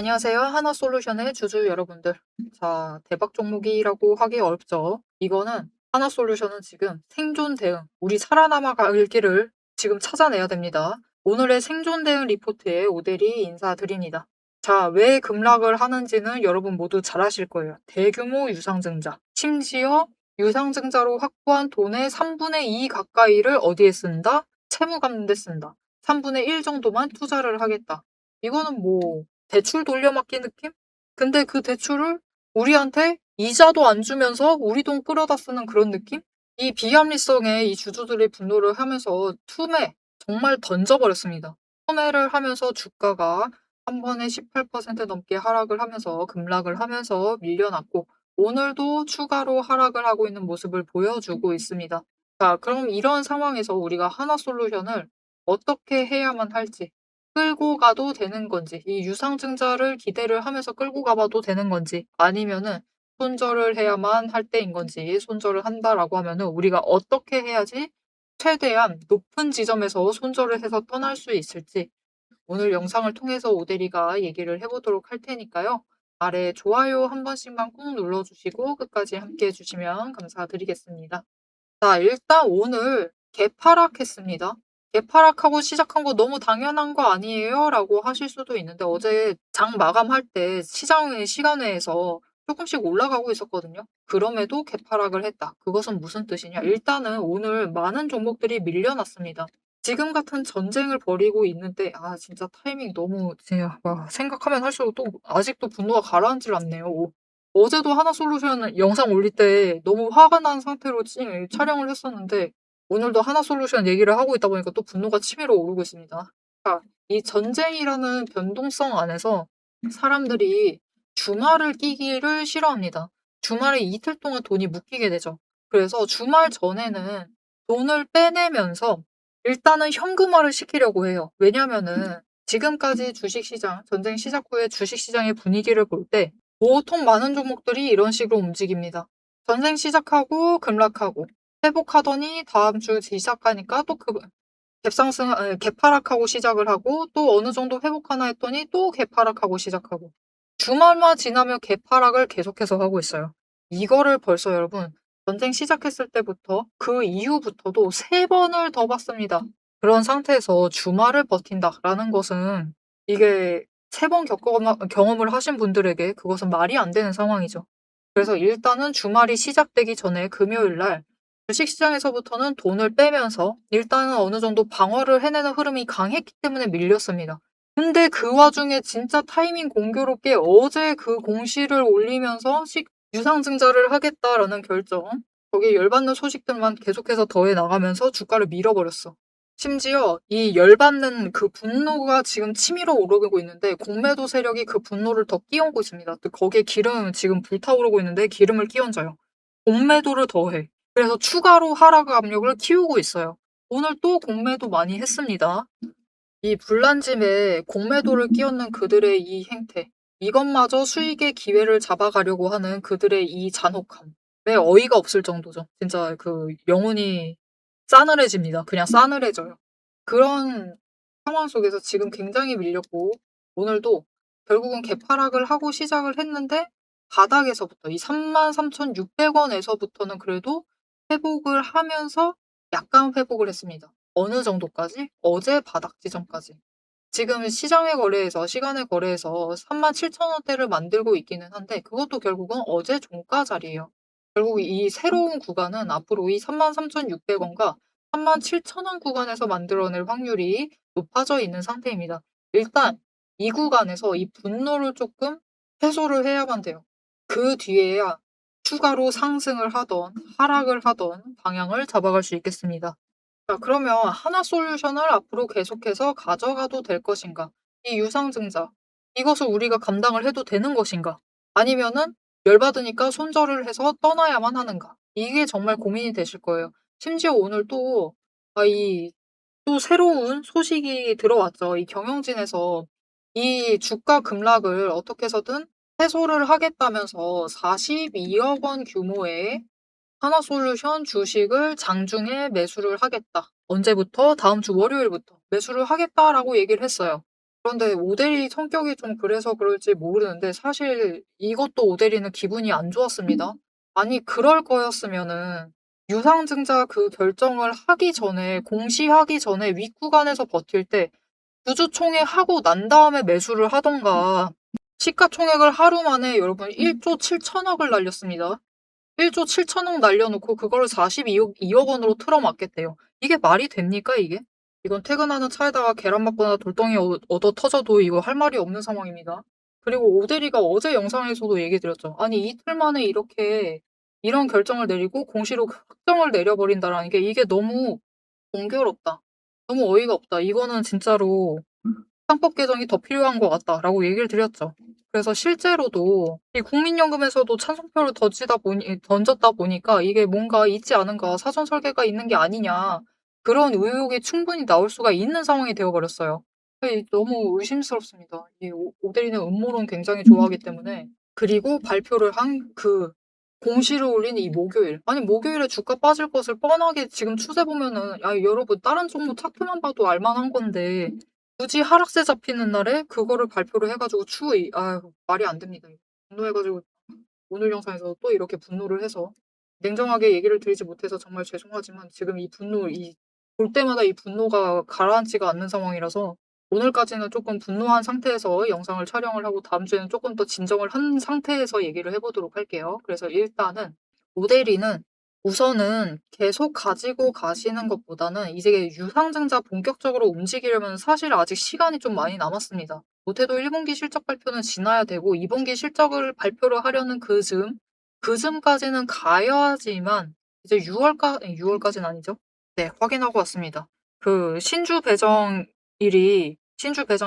안녕하세요. 하나솔루션의 주주 여러분들. 자, 대박 종목이라고 하기 어렵죠. 이거는 하나솔루션은 지금 생존 대응, 우리 살아남아 갈 길을 지금 찾아내야 됩니다. 오늘의 생존 대응 리포트에 오대리 인사드립니다. 자, 왜 급락을 하는지는 여러분 모두 잘 아실 거예요. 대규모 유상증자. 심지어 유상증자로 확보한 돈의 3분의 2 가까이를 어디에 쓴다? 채무 갚는 데 쓴다. 3분의 1 정도만 투자를 하겠다. 이거는 뭐 대출 돌려막기 느낌? 근데 그 대출을 우리한테 이자도 안 주면서 우리 돈 끌어다 쓰는 그런 느낌? 이 비합리성에 이 주주들이 분노를 하면서 투매, 정말 던져버렸습니다. 투매를 하면서 주가가 한 번에 18% 넘게 하락을 하면서 급락을 하면서 밀려났고, 오늘도 추가로 하락을 하고 있는 모습을 보여주고 있습니다. 자, 그럼 이런 상황에서 우리가 하나솔루션을 어떻게 해야만 할지, 끌고 가도 되는 건지, 이 유상증자를 기대를 하면서 끌고 가봐도 되는 건지, 아니면은 손절을 해야만 할 때인 건지, 손절을 한다라고 하면은 우리가 어떻게 해야지 최대한 높은 지점에서 손절을 해서 떠날 수 있을지, 오늘 영상을 통해서 오대리가 얘기를 해보도록 할 테니까요. 아래 좋아요 한 번씩만 꾹 눌러주시고 끝까지 함께 해주시면 감사드리겠습니다. 자, 일단 오늘 개파락했습니다. 개파락하고 시작한 거 너무 당연한 거 아니에요? 라고 하실 수도 있는데, 어제 장 마감할 때 시장의 시간외에서 조금씩 올라가고 있었거든요. 그럼에도 개파락을 했다. 그것은 무슨 뜻이냐? 일단은 오늘 많은 종목들이 밀려났습니다. 지금 같은 전쟁을 벌이고 있는데, 진짜 타이밍 너무, 진짜, 생각하면 할수록 또 아직도 분노가 가라앉질 않네요. 어제도 하나솔루션 영상 올릴 때 너무 화가 난 상태로 촬영을 했었는데, 오늘도 하나솔루션 얘기를 하고 있다 보니까 또 분노가 치밀어 오르고 있습니다. 자, 이 전쟁이라는 변동성 안에서 사람들이 주말을 끼기를 싫어합니다. 주말에 이틀 동안 돈이 묶이게 되죠. 그래서 주말 전에는 돈을 빼내면서 일단은 현금화를 시키려고 해요. 왜냐면은 지금까지 주식시장, 전쟁 시작 후에 주식시장의 분위기를 볼 때 보통 많은 종목들이 이런 식으로 움직입니다. 전쟁 시작하고 급락하고 회복하더니 다음 주 시작하니까 또 개파락하고 시작을 하고 또 어느 정도 회복하나 했더니 또 개파락하고 시작하고 주말만 지나면 개파락을 계속해서 하고 있어요. 이거를 벌써 여러분 전쟁 시작했을 때부터 그 이후부터도 3번을 더 봤습니다. 그런 상태에서 주말을 버틴다라는 것은 이게 3번 경험을 하신 분들에게 그것은 말이 안 되는 상황이죠. 그래서 일단은 주말이 시작되기 전에 금요일 날 주식시장에서부터는 돈을 빼면서 일단은 어느 정도 방어를 해내는 흐름이 강했기 때문에 밀렸습니다. 근데 그 와중에 진짜 타이밍 공교롭게 어제 그 공시를 올리면서 유상증자를 하겠다라는 결정, 거기에 열받는 소식들만 계속해서 더해 나가면서 주가를 밀어버렸어. 심지어 이 열받는 그 분노가 지금 치밀어 오르고 있는데 공매도 세력이 그 분노를 더 끼얹고 있습니다. 또 거기에 기름 지금 불타오르고 있는데 기름을 끼얹어요. 공매도를 더해. 그래서 추가로 하락 압력을 키우고 있어요. 오늘 또 공매도 많이 했습니다. 이 불난짐에 공매도를 끼얹는 그들의 이 행태, 이것마저 수익의 기회를 잡아가려고 하는 그들의 이 잔혹함. 어이가 없을 정도죠. 진짜 그 영혼이 싸늘해집니다. 그냥 싸늘해져요. 그런 상황 속에서 지금 굉장히 밀렸고, 오늘도 결국은 개파락을 하고 시작을 했는데, 바닥에서부터 이 33,600원에서부터는 그래도 회복을 하면서 약간 회복을 했습니다. 어느 정도까지? 어제 바닥 지점까지. 지금 시간의 거래에서 37,000원대를 만들고 있기는 한데, 그것도 결국은 어제 종가 자리예요. 결국 이 새로운 구간은 앞으로 이 33,600원과 37,000원 구간에서 만들어낼 확률이 높아져 있는 상태입니다. 일단 이 구간에서 이 분노를 조금 해소를 해야만 돼요. 그 뒤에야 추가로 상승을 하던 하락을 하던 방향을 잡아갈 수 있겠습니다. 자, 그러면 하나솔루션을 앞으로 계속해서 가져가도 될 것인가? 이 유상증자, 이것을 우리가 감당을 해도 되는 것인가? 아니면은 열받으니까 손절을 해서 떠나야만 하는가? 이게 정말 고민이 되실 거예요. 심지어 오늘 또 새로운 소식이 들어왔죠. 이 경영진에서 이 주가 급락을 어떻게 해서든 해소를 하겠다면서 42억 원 규모의 하나솔루션 주식을 장중에 매수를 하겠다. 언제부터? 다음 주 월요일부터 매수를 하겠다라고 얘기를 했어요. 그런데 오대리 성격이 좀 그래서 그럴지 모르는데 사실 이것도 오대리는 기분이 안 좋았습니다. 아니 그럴 거였으면은 유상증자 그 결정을 하기 전에 공시하기 전에 윗구간에서 버틸 때 주주총회하고 난 다음에 매수를 하던가 시가총액을 하루 만에 여러분 1조 7천억을 날렸습니다. 1조 7천억 날려놓고 그거를 42억 원으로 틀어막겠대요. 이게 말이 됩니까 이게? 이건 퇴근하는 차에다가 계란 맞거나 돌덩이 얻어 터져도 이거 할 말이 없는 상황입니다. 그리고 오대리가 어제 영상에서도 얘기 드렸죠. 아니 이틀 만에 이렇게 이런 결정을 내리고 공시로 확정을 내려버린다라는 게 이게 너무 공교롭다. 너무 어이가 없다. 이거는 진짜로 상법 개정이 더 필요한 것 같다라고 얘기를 드렸죠. 그래서 실제로도 이 국민연금에서도 찬성표를 던졌다 보니까 이게 뭔가 있지 않은가, 사전 설계가 있는 게 아니냐, 그런 의혹이 충분히 나올 수가 있는 상황이 되어버렸어요. 너무 의심스럽습니다. 이 오대리는 음모론 굉장히 좋아하기 때문에. 그리고 발표를 한 공시를 올린 이 목요일. 아니, 목요일에 주가 빠질 것을 뻔하게 지금 추세 보면은, 야, 여러분, 다른 종목 차트만 봐도 알만한 건데, 굳이 하락세 잡히는 날에 그거를 발표를 해가지고 아유, 말이 안 됩니다. 분노해가지고 오늘 영상에서 또 이렇게 분노를 해서 냉정하게 얘기를 드리지 못해서 정말 죄송하지만 지금 볼 때마다 이 분노가 가라앉지가 않는 상황이라서 오늘까지는 조금 분노한 상태에서 영상을 촬영을 하고 다음 주에는 조금 더 진정을 한 상태에서 얘기를 해보도록 할게요. 그래서 일단은 오대리는 우선은 계속 가지고 가시는 것보다는 이제 유상증자 본격적으로 움직이려면 사실 아직 시간이 좀 많이 남았습니다. 못해도 1분기 실적 발표는 지나야 되고 2분기 실적을 발표를 하려는 그즈음까지는 가야지만 이제 6월까지는 아니죠. 네, 확인하고 왔습니다. 신주 배정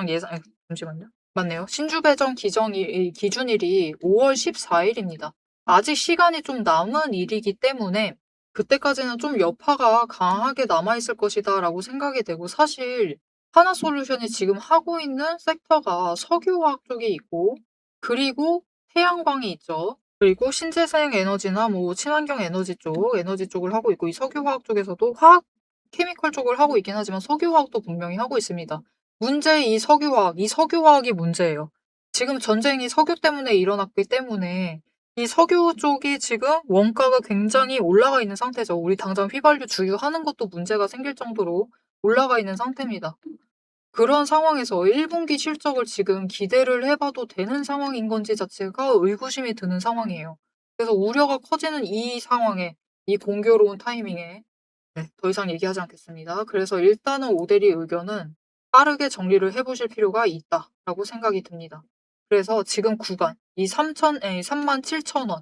예상, 잠시만요. 맞네요. 신주 배정 기준일이 5월 14일입니다. 아직 시간이 좀 남은 일이기 때문에 그때까지는 좀 여파가 강하게 남아있을 것이다 라고 생각이 되고 사실 하나솔루션이 지금 하고 있는 섹터가 석유화학 쪽이 있고 그리고 태양광이 있죠. 그리고 신재생 에너지나 뭐 친환경 에너지 쪽을 하고 있고 이 석유화학 쪽에서도 케미컬 쪽을 하고 있긴 하지만 석유화학도 분명히 하고 있습니다. 이 석유화학이 문제예요. 지금 전쟁이 석유 때문에 일어났기 때문에 이 석유 쪽이 지금 원가가 굉장히 올라가 있는 상태죠. 우리 당장 휘발유 주유하는 것도 문제가 생길 정도로 올라가 있는 상태입니다. 그런 상황에서 1분기 실적을 지금 기대를 해봐도 되는 상황인 건지 자체가 의구심이 드는 상황이에요. 그래서 우려가 커지는 이 상황에, 이 공교로운 타이밍에 네, 더 이상 얘기하지 않겠습니다. 그래서 일단은 오대리 의견은 빠르게 정리를 해보실 필요가 있다라고 생각이 듭니다. 그래서 지금 구간, 이 37,000원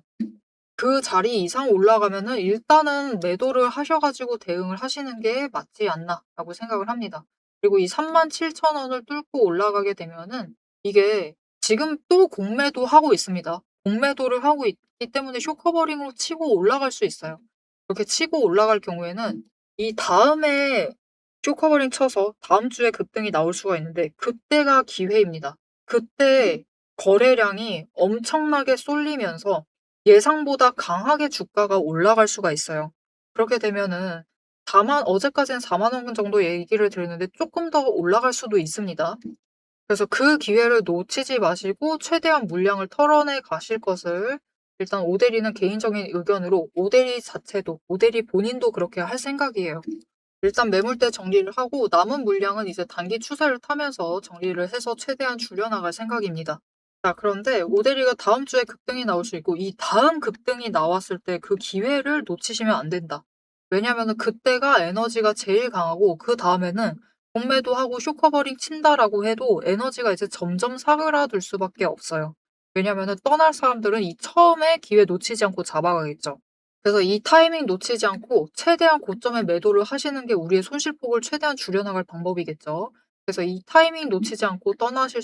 그 자리 이상 올라가면은 일단은 매도를 하셔가지고 대응을 하시는 게 맞지 않나라고 생각을 합니다. 그리고 이 37,000원을 뚫고 올라가게 되면은 이게 지금 또 공매도 하고 있습니다. 공매도를 하고 있기 때문에 쇼커버링으로 치고 올라갈 수 있어요. 그렇게 치고 올라갈 경우에는 이 다음에 쇼커버링 쳐서 다음 주에 급등이 나올 수가 있는데 그때가 기회입니다. 그때 거래량이 엄청나게 쏠리면서 예상보다 강하게 주가가 올라갈 수가 있어요. 그렇게 되면은 어제까지는 4만 원 정도 얘기를 드렸는데 조금 더 올라갈 수도 있습니다. 그래서 그 기회를 놓치지 마시고 최대한 물량을 털어내 가실 것을 일단 오대리는 개인적인 의견으로 오대리 본인도 그렇게 할 생각이에요. 일단 매물대 정리를 하고 남은 물량은 이제 단기 추세를 타면서 정리를 해서 최대한 줄여나갈 생각입니다. 자, 그런데 오대리가 다음 주에 급등이 나올 수 있고 이 다음 급등이 나왔을 때 그 기회를 놓치시면 안 된다. 왜냐면은 그때가 에너지가 제일 강하고 그 다음에는 공매도 하고 쇼커버링 친다라고 해도 에너지가 이제 점점 사그라들 수밖에 없어요. 왜냐면은 떠날 사람들은 이 처음에 기회 놓치지 않고 잡아가겠죠. 그래서 이 타이밍 놓치지 않고 최대한 고점에 매도를 하시는 게 우리의 손실폭을 최대한 줄여나갈 방법이겠죠. 그래서 이 타이밍 놓치지 않고 떠나실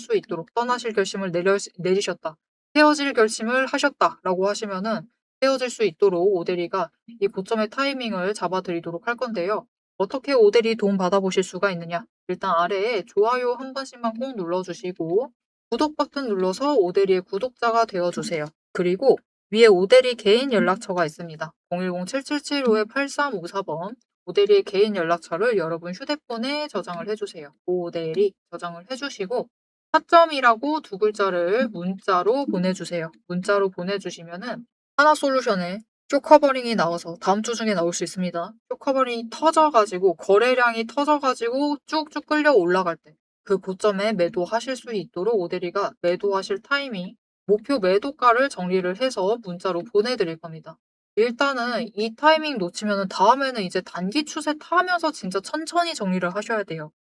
결심을 내리셨다. 헤어질 결심을 하셨다라고 하시면은 헤어질 수 있도록 오대리가 이 고점의 타이밍을 잡아드리도록 할 건데요. 어떻게 오대리 도움 받아보실 수가 있느냐? 일단 아래에 좋아요 한 번씩만 꼭 눌러주시고 구독 버튼 눌러서 오대리의 구독자가 되어주세요. 그리고 위에 오대리 개인 연락처가 있습니다. 010-7775-8354번 오대리의 개인 연락처를 여러분 휴대폰에 저장을 해주세요. 오대리 저장을 해주시고 타점이라고 두 글자를 문자로 보내주세요. 문자로 보내주시면은 하나솔루션에 쇼커버링이 나와서 다음 주 중에 나올 수 있습니다. 쇼커버링이 터져가지고 거래량이 터져가지고 쭉쭉 끌려 올라갈 때 그 고점에 매도하실 수 있도록 오대리가 매도하실 타이밍, 목표 매도가를 정리를 해서 문자로 보내드릴 겁니다. 일단은 이 타이밍 놓치면은 다음에는 이제 단기 추세 타면서 진짜 천천히 정리를 하셔야 돼요.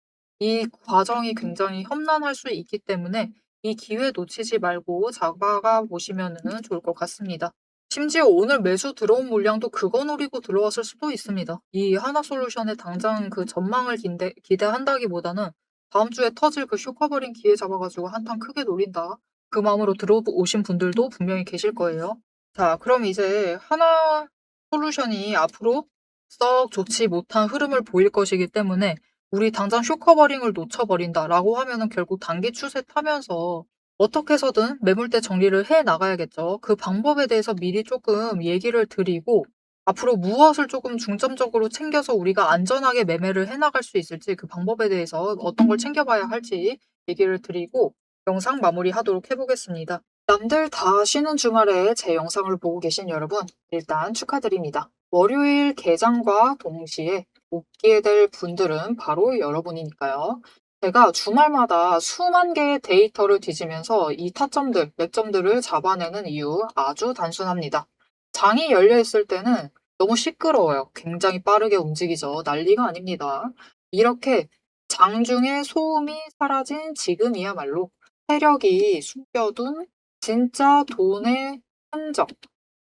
이 과정이 굉장히 험난할 수 있기 때문에 이 기회 놓치지 말고 잡아가 보시면은 좋을 것 같습니다. 심지어 오늘 매수 들어온 물량도 그거 노리고 들어왔을 수도 있습니다. 이 하나솔루션에 당장 그 전망을 기대한다기보다는 다음 주에 터질 그 쇼커버링 기회 잡아가지고 한탕 크게 노린다. 그 마음으로 들어오신 분들도 분명히 계실 거예요. 자, 그럼 이제 하나솔루션이 앞으로 썩 좋지 못한 흐름을 보일 것이기 때문에 우리 당장 쇼커버링을 놓쳐버린다라고 하면은 결국 단기 추세 타면서 어떻게 해서든 매물대 정리를 해 나가야겠죠. 그 방법에 대해서 미리 조금 얘기를 드리고 앞으로 무엇을 조금 중점적으로 챙겨서 우리가 안전하게 매매를 해 나갈 수 있을지 그 방법에 대해서 어떤 걸 챙겨봐야 할지 얘기를 드리고 영상 마무리하도록 해보겠습니다. 남들 다 쉬는 주말에 제 영상을 보고 계신 여러분, 일단 축하드립니다. 월요일 개장과 동시에 웃게 될 분들은 바로 여러분이니까요. 제가 주말마다 수만 개의 데이터를 뒤지면서 이 타점들, 맥점들을 잡아내는 이유 아주 단순합니다. 장이 열려 있을 때는 너무 시끄러워요. 굉장히 빠르게 움직이죠. 난리가 아닙니다. 이렇게 장중에 소음이 사라진 지금이야말로 세력이 숨겨둔 진짜 돈의 흔적,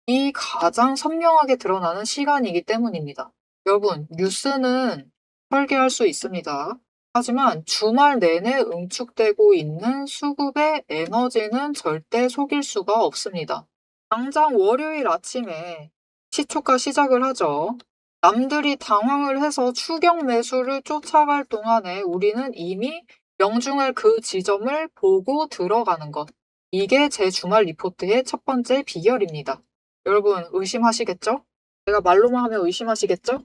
이 가장 선명하게 드러나는 시간이기 때문입니다. 여러분, 뉴스는 설계할 수 있습니다. 하지만 주말 내내 응축되고 있는 수급의 에너지는 절대 속일 수가 없습니다. 당장 월요일 아침에 시초가 시작을 하죠. 남들이 당황을 해서 추격 매수를 쫓아갈 동안에 우리는 이미 명중할 그 지점을 보고 들어가는 것. 이게 제 주말 리포트의 첫 번째 비결입니다. 여러분 의심하시겠죠? 제가 말로만 하면 의심하시겠죠?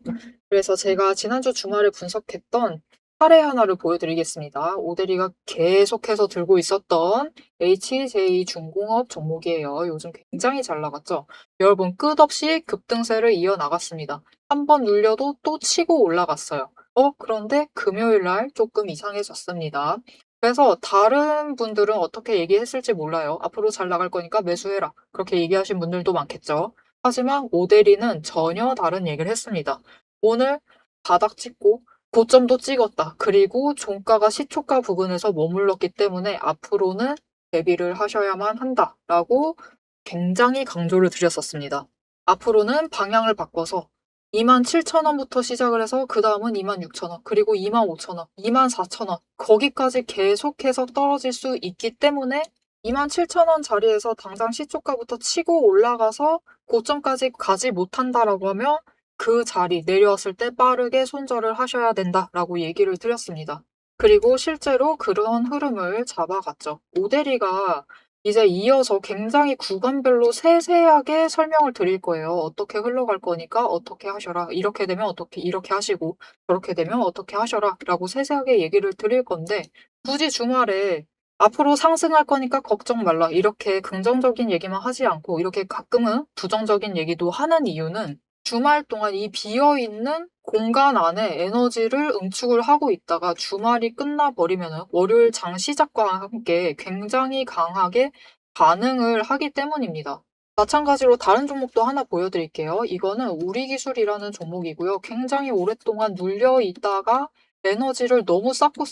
그래서 제가 지난주 주말에 분석했던 사례 하나를 보여드리겠습니다. 오대리가 계속해서 들고 있었던 HJ중공업 종목이에요. 요즘 굉장히 잘 나갔죠? 여러분 끝없이 급등세를 이어나갔습니다. 한 번 눌려도 또 치고 올라갔어요. 그런데 금요일 날 조금 이상해졌습니다. 그래서 다른 분들은 어떻게 얘기했을지 몰라요. 앞으로 잘 나갈 거니까 매수해라. 그렇게 얘기하신 분들도 많겠죠. 하지만 오대리는 전혀 다른 얘기를 했습니다. 오늘 바닥 찍고 고점도 찍었다. 그리고 종가가 시초가 부근에서 머물렀기 때문에 앞으로는 대비를 하셔야만 한다라고 굉장히 강조를 드렸었습니다. 앞으로는 방향을 바꿔서 27,000원부터 시작을 해서 그 다음은 26,000원, 그리고 25,000원, 24,000원 거기까지 계속해서 떨어질 수 있기 때문에 27,000원 자리에서 당장 시초가부터 치고 올라가서 고점까지 가지 못한다라고 하면 그 자리 내려왔을 때 빠르게 손절을 하셔야 된다라고 얘기를 드렸습니다. 그리고 실제로 그런 흐름을 잡아갔죠. 오대리가 이제 이어서 굉장히 구간별로 세세하게 설명을 드릴 거예요. 어떻게 흘러갈 거니까 어떻게 하셔라. 이렇게 되면 어떻게 이렇게 하시고 저렇게 되면 어떻게 하셔라 라고 세세하게 얘기를 드릴 건데 굳이 주말에 앞으로 상승할 거니까 걱정 말라. 이렇게 긍정적인 얘기만 하지 않고 이렇게 가끔은 부정적인 얘기도 하는 이유는 주말 동안 이 비어있는 공간 안에 에너지를 응축을 하고 있다가 주말이 끝나버리면 월요일 장 시작과 함께 굉장히 강하게 반응을 하기 때문입니다. 마찬가지로 다른 종목도 하나 보여드릴게요. 이거는 우리기술이라는 종목이고요. 굉장히 오랫동안 눌려 있다가 에너지를 너무 쌓고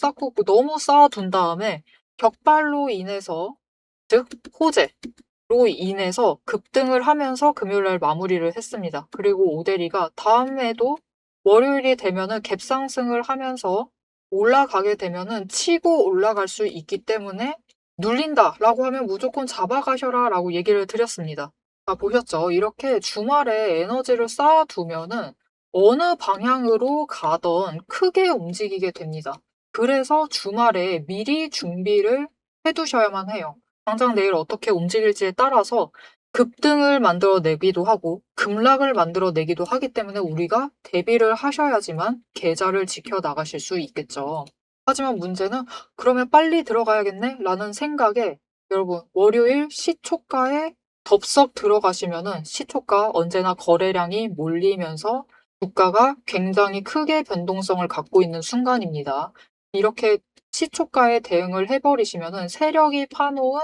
너무 쌓아둔 다음에 격발로 인해서 즉 호재로 인해서 급등을 하면서 금요일날 마무리를 했습니다. 그리고 오대리가 다음에도 월요일이 되면은 갭상승을 하면서 올라가게 되면은 치고 올라갈 수 있기 때문에 눌린다라고 하면 무조건 잡아가셔라라고 얘기를 드렸습니다. 보셨죠? 이렇게 주말에 에너지를 쌓아두면은 어느 방향으로 가던 크게 움직이게 됩니다. 그래서 주말에 미리 준비를 해두셔야만 해요. 당장 내일 어떻게 움직일지에 따라서 급등을 만들어내기도 하고 급락을 만들어내기도 하기 때문에 우리가 대비를 하셔야지만 계좌를 지켜나가실 수 있겠죠. 하지만 문제는 '그러면 빨리 들어가야겠네.' 라는 생각에 여러분 월요일 시초가에 덥석 들어가시면은 시초가 언제나 거래량이 몰리면서 주가가 굉장히 크게 변동성을 갖고 있는 순간입니다. 이렇게 시초가에 대응을 해 버리시면은 세력이 파 놓은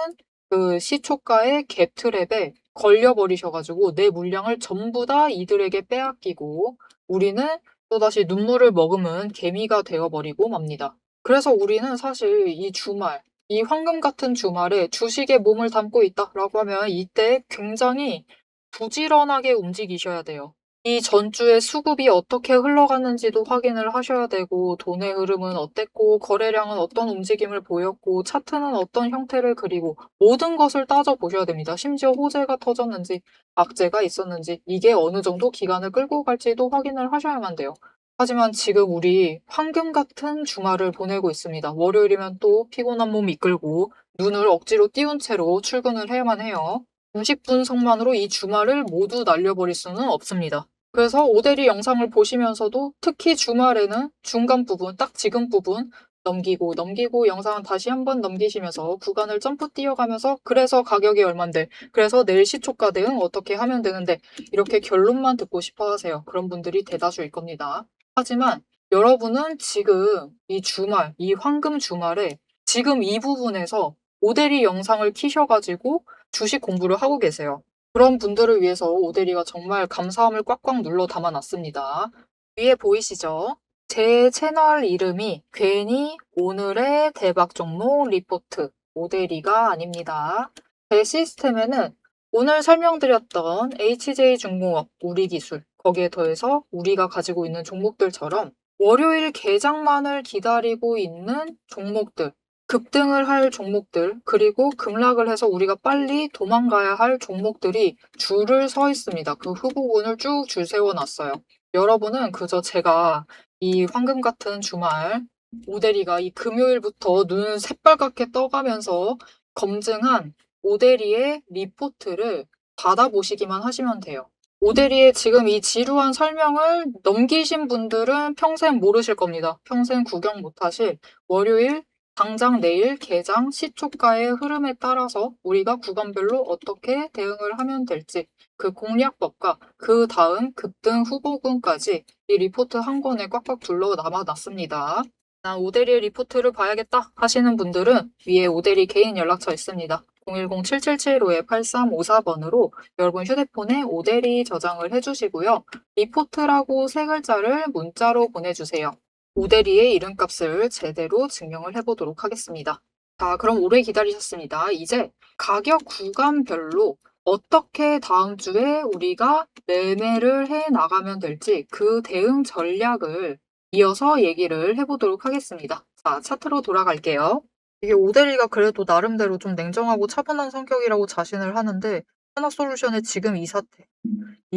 그 시초가의 갭 트랩에 걸려 버리셔 가지고 내 물량을 전부 다 이들에게 빼앗기고 우리는 또다시 눈물을 머금은 개미가 되어 버리고 맙니다. 그래서 우리는 사실 이 주말, 이 황금 같은 주말에 '주식에 몸을 담고 있다.'라고 하면 이때 굉장히 부지런하게 움직이셔야 돼요. 이 전주의 수급이 어떻게 흘러갔는지도 확인을 하셔야 되고 돈의 흐름은 어땠고 거래량은 어떤 움직임을 보였고 차트는 어떤 형태를 그리고 모든 것을 따져 보셔야 됩니다. 심지어 호재가 터졌는지 악재가 있었는지 이게 어느 정도 기간을 끌고 갈지도 확인을 하셔야만 돼요. 하지만 지금 우리 황금 같은 주말을 보내고 있습니다. 월요일이면 또 피곤한 몸 이끌고 눈을 억지로 띄운 채로 출근을 해야만 해요. 90분석만으로 이 주말을 모두 날려버릴 수는 없습니다. 그래서 오대리 영상을 보시면서도 특히 주말에는 중간 부분, 딱 지금 부분 넘기고 넘기고 영상은 다시 한번 넘기시면서 구간을 점프 뛰어가면서 그래서 가격이 얼만데 그래서 내일 시초가 대응 어떻게 하면 되는데 이렇게 결론만 듣고 싶어 하세요. 그런 분들이 대다수일 겁니다. 하지만 여러분은 지금 이 주말, 이 황금 주말에 지금 이 부분에서 오대리 영상을 키셔가지고 주식 공부를 하고 계세요. 그런 분들을 위해서 오대리가 정말 감사함을 꽉꽉 눌러 담아 놨습니다. 위에 보이시죠? 제 채널 이름이 괜히 오늘의 대박 종목 리포트 오대리가 아닙니다. 제 시스템에는 오늘 설명드렸던 HJ중공업, 우리기술, 거기에 더해서 우리가 가지고 있는 종목들처럼 월요일 개장만을 기다리고 있는 종목들, 급등을 할 종목들, 그리고 급락을 해서 우리가 빨리 도망가야 할 종목들이 줄을 서 있습니다. 그 후보군을 쭉 줄 세워놨어요. 여러분은 그저 제가 이 황금 같은 주말 오대리가 이 금요일부터 눈 새빨갛게 떠가면서 검증한 오대리의 리포트를 받아보시기만 하시면 돼요. 오대리의 지금 이 지루한 설명을 넘기신 분들은 평생 모르실 겁니다. 평생 구경 못하실 월요일 당장 내일 개장 시초가의 흐름에 따라서 우리가 구간별로 어떻게 대응을 하면 될지 그 공략법과 그 다음 급등 후보군까지 이 리포트 한 권에 꽉꽉 둘러 남아놨습니다. 난 오대리의 리포트를 봐야겠다 하시는 분들은 위에 오대리 개인 연락처 있습니다. 010-7755-8354번으로 여러분 휴대폰에 오대리 저장을 해주시고요. 리포트라고 세 글자를 문자로 보내주세요. 오대리의 이름값을 제대로 증명을 해보도록 하겠습니다. 자, 그럼 오래 기다리셨습니다. 이제 가격 구간별로 어떻게 다음 주에 우리가 매매를 해 나가면 될지 그 대응 전략을 이어서 얘기를 해보도록 하겠습니다. 자, 차트로 돌아갈게요. 이게 오대리가 그래도 나름대로 좀 냉정하고 차분한 성격이라고 자신을 하는데 하나솔루션의 지금 이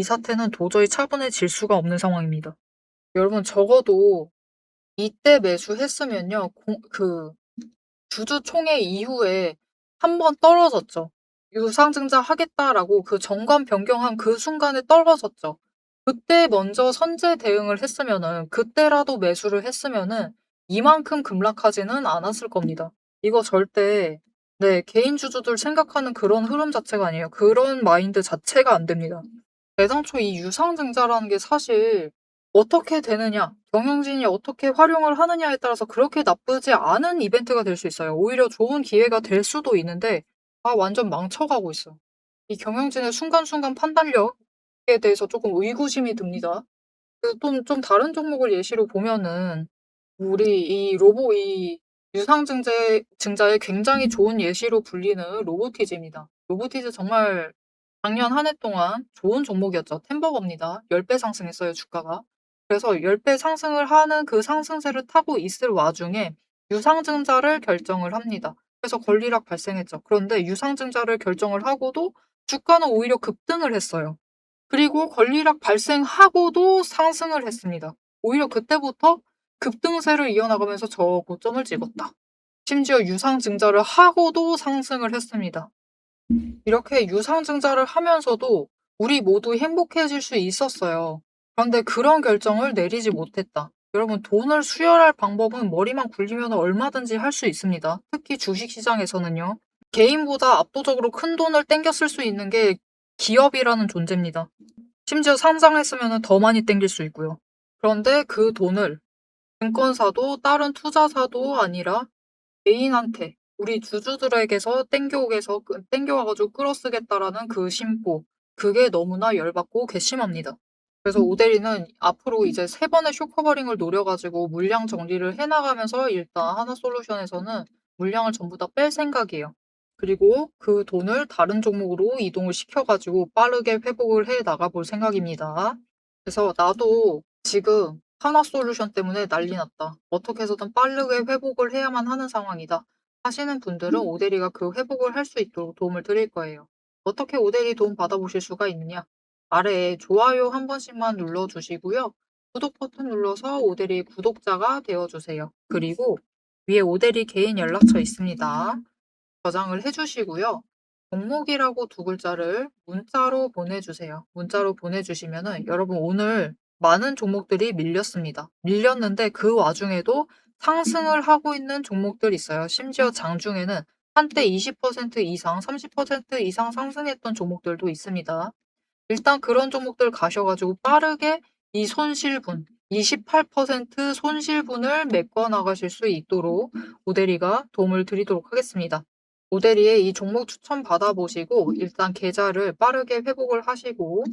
사태는 도저히 차분해질 수가 없는 상황입니다. 여러분 적어도 이때 매수했으면요. 주주총회 이후에 한 번 떨어졌죠. 유상증자 하겠다라고 그 정관 변경한 그 순간에 떨어졌죠. 그때 먼저 선제 대응을 했으면은 그때라도 매수를 했으면은 이만큼 급락하지는 않았을 겁니다. 이거 절대 네, 개인 주주들 생각하는 그런 흐름 자체가 아니에요. 그런 마인드 자체가 안 됩니다. 애당초 이 유상증자라는 게 사실 어떻게 되느냐, 경영진이 어떻게 활용을 하느냐에 따라서 그렇게 나쁘지 않은 이벤트가 될 수 있어요. 오히려 좋은 기회가 될 수도 있는데 완전 망쳐가고 있어요. 이 경영진의 순간순간 판단력에 대해서 조금 의구심이 듭니다. 좀 다른 종목을 예시로 보면은 우리 이 유상증자의 굉장히 좋은 예시로 불리는 로보티즈입니다. 로보티즈 정말 작년 한 해 동안 좋은 종목이었죠. 템버거입니다. 10배 상승했어요, 주가가. 그래서 10배 상승을 하는 그 상승세를 타고 있을 와중에 유상증자를 결정을 합니다. 그래서 권리락 발생했죠. 그런데 유상증자를 결정을 하고도 주가는 오히려 급등을 했어요. 그리고 권리락 발생하고도 상승을 했습니다. 오히려 그때부터 급등세를 이어나가면서 저고점을 찍었다. 심지어 유상증자를 하고도 상승을 했습니다. 이렇게 유상증자를 하면서도 우리 모두 행복해질 수 있었어요. 그런데 그런 결정을 내리지 못했다. 여러분 돈을 수혈할 방법은 머리만 굴리면 얼마든지 할 수 있습니다. 특히 주식시장에서는요. 개인보다 압도적으로 큰 돈을 땡겨 쓸 수 있는 게 기업이라는 존재입니다. 심지어 상장했으면 더 많이 땡길 수 있고요. 그런데 그 돈을 증권사도 다른 투자사도 아니라 개인한테 우리 주주들에게서 땡겨와 가지고 끌어쓰겠다라는 그 심보, 그게 너무나 열받고 괘씸합니다. 그래서 오대리는 앞으로 이제 3번의 쇼커버링을 노려 가지고 물량 정리를 해 나가면서 일단 하나솔루션에서는 물량을 전부 다 뺄 생각이에요. 그리고 그 돈을 다른 종목으로 이동을 시켜 가지고 빠르게 회복을 해 나가 볼 생각입니다. 그래서 나도 지금 하나솔루션 때문에 난리 났다. 어떻게 해서든 빠르게 회복을 해야만 하는 상황이다. 하시는 분들은 오대리가 그 회복을 할 수 있도록 도움을 드릴 거예요. 어떻게 오대리 도움 받아보실 수가 있느냐? 아래에 좋아요 한 번씩만 눌러주시고요. 구독 버튼 눌러서 오대리 구독자가 되어주세요. 그리고 위에 오대리 개인 연락처 있습니다. 저장을 해주시고요. 종목이라고 2글자를 문자로 보내주세요. 문자로 보내주시면은 여러분 오늘 많은 종목들이 밀렸습니다. 밀렸는데 그 와중에도 상승을 하고 있는 종목들이 있어요. 심지어 장중에는 한때 20% 이상, 30% 이상 상승했던 종목들도 있습니다. 일단 그런 종목들 가셔가지고 빠르게 이 손실분, 28% 손실분을 메꿔 나가실 수 있도록 오대리가 도움을 드리도록 하겠습니다. 오대리의 이 종목 추천 받아보시고 일단 계좌를 빠르게 회복을 하시고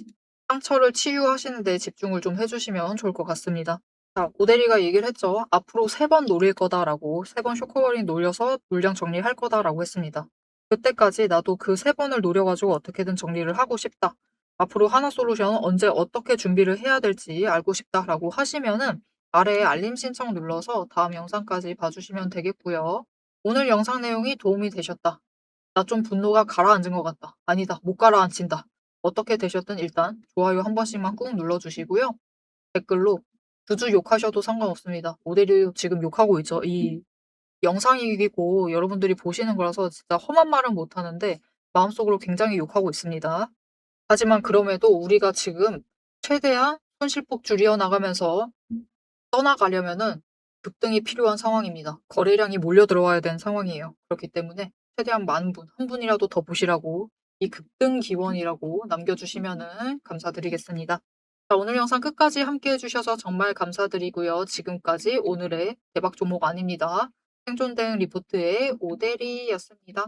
상처를 치유하시는 데 집중을 좀 해주시면 좋을 것 같습니다. 자, 오대리가 얘기를 했죠. 앞으로 3번 노릴 거다라고, 3번 쇼커버링 노려서 물량 정리할 거다라고 했습니다. 그때까지 나도 그 3번을 노려가지고 어떻게든 정리를 하고 싶다. 앞으로 하나솔루션 언제 어떻게 준비를 해야 될지 알고 싶다라고 하시면은 아래에 알림 신청 눌러서 다음 영상까지 봐주시면 되겠고요. 오늘 영상 내용이 도움이 되셨다. 나 좀 분노가 가라앉은 것 같다. 아니다, 못 가라앉힌다. 어떻게 되셨든 일단 좋아요 한 번씩만 꾹 눌러주시고요. 댓글로 주주 욕하셔도 상관없습니다. 모델이 지금 욕하고 있죠. 이 영상이고 여러분들이 보시는 거라서 진짜 험한 말은 못하는데 마음속으로 굉장히 욕하고 있습니다. 하지만 그럼에도 우리가 지금 최대한 손실폭 줄여 나가면서 떠나가려면은 급등이 필요한 상황입니다. 거래량이 몰려 들어와야 되는 상황이에요. 그렇기 때문에 최대한 많은 분, 한 분이라도 더 보시라고 이 급등 기원이라고 남겨주시면은 감사드리겠습니다. 자, 오늘 영상 끝까지 함께 해주셔서 정말 감사드리고요. 지금까지 오늘의 대박 종목 아닙니다. 생존 대응 리포트의 오대리였습니다.